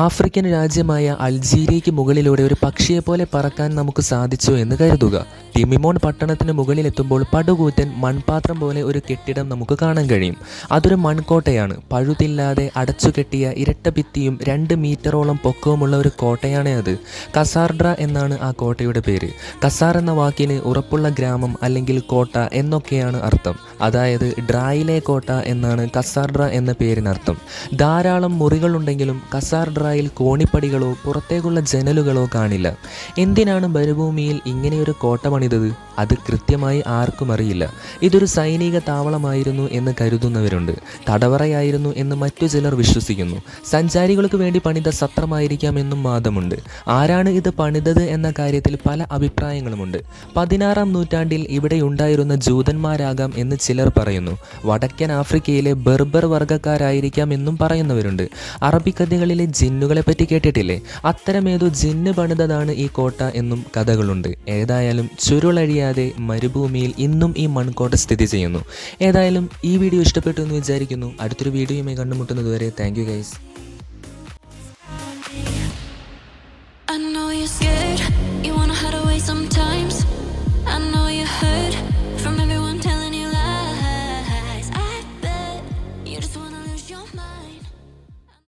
African രാജ്യമായ അൾജീരിയയ്ക്ക് മുകളിലൂടെ ഒരു പക്ഷിയെപ്പോലെ പറക്കാൻ നമുക്ക് സാധിച്ചു എന്ന് കരുതുക. ടിമിമോൺ പട്ടണത്തിന് മുകളിലെത്തുമ്പോൾ പടുകൂറ്റൻ മൺപാത്രം പോലെ ഒരു കെട്ടിടം നമുക്ക് കാണാൻ കഴിയും. അതൊരു മൺകോട്ടയാണ്. പഴുതില്ലാതെ അടച്ചുകെട്ടിയ ഇരട്ട ഭിത്തിയും 2 മീറ്ററോളം പൊക്കവുമുള്ള ഒരു കോട്ടയാണ് അത്. കസാർഡ്ര എന്നാണ് ആ കോട്ടയുടെ പേര്. കസാർ എന്ന വാക്കിന് ഉറപ്പുള്ള ഗ്രാമം അല്ലെങ്കിൽ കോട്ട എന്നൊക്കെയാണ് അർത്ഥം. അതായത് ഡ്രായിലെ കോട്ട എന്നാണ് കസാർഡ്ര എന്ന പേരിനർത്ഥം. ധാരാളം മുറികളുണ്ടെങ്കിലും കസാർഡ്രയിൽ കോണിപ്പടികളോ പുറത്തേക്കുള്ള ജനലുകളോ കാണില്ല. എന്തിനാണ് മരുഭൂമിയിൽ ഇങ്ങനെയൊരു കോട്ട പണിതത്? അത് കൃത്യമായി ആർക്കും അറിയില്ല. ഇതൊരു സൈനിക താവളമായിരുന്നു എന്ന് കരുതുന്നവരുണ്ട്. തടവറയായിരുന്നു എന്ന് മറ്റു ചിലർ വിശ്വസിക്കുന്നു. സഞ്ചാരികൾക്ക് വേണ്ടി പണിത സത്രമായിരിക്കാം എന്നും വാദമുണ്ട്. ആരാണ് ഇത് പണിതത് എന്ന കാര്യത്തിൽ പല അഭിപ്രായങ്ങളുമുണ്ട്. 16-ാം നൂറ്റാണ്ടിൽ ഇവിടെയുണ്ടായിരുന്ന ജൂതന്മാരാകാം എന്ന് ചിലർ പറയുന്നു. വടക്കൻ ആഫ്രിക്കയിലെ ബെർബർ വർഗ്ഗക്കാരായിരിക്കാം എന്നും പറയുന്നവരുണ്ട്. അറബിക്കഥകളിലെ ജിന്നുകളെ പറ്റി കേട്ടിട്ടില്ലേ? അത്തരമേതോ ജിന്ന് പണിതതാണ് ഈ കോട്ട എന്നും കഥകളുണ്ട്. ഏതായാലും ചുരുളഴിയാതെ മരുഭൂമിയിൽ ഇന്നും ഈ മൺകോട്ട സ്ഥിതി ചെയ്യുന്നു. ഏതായാലും ഈ വീഡിയോ ഇഷ്ടപ്പെട്ടു എന്ന് വിചാരിക്കുന്നു. അടുത്തൊരു വീഡിയോയുമായി കണ്ടുമുട്ടുന്നതുവരെ thank you guys. I know you're scared, you wanna hide away sometimes. I know you hurt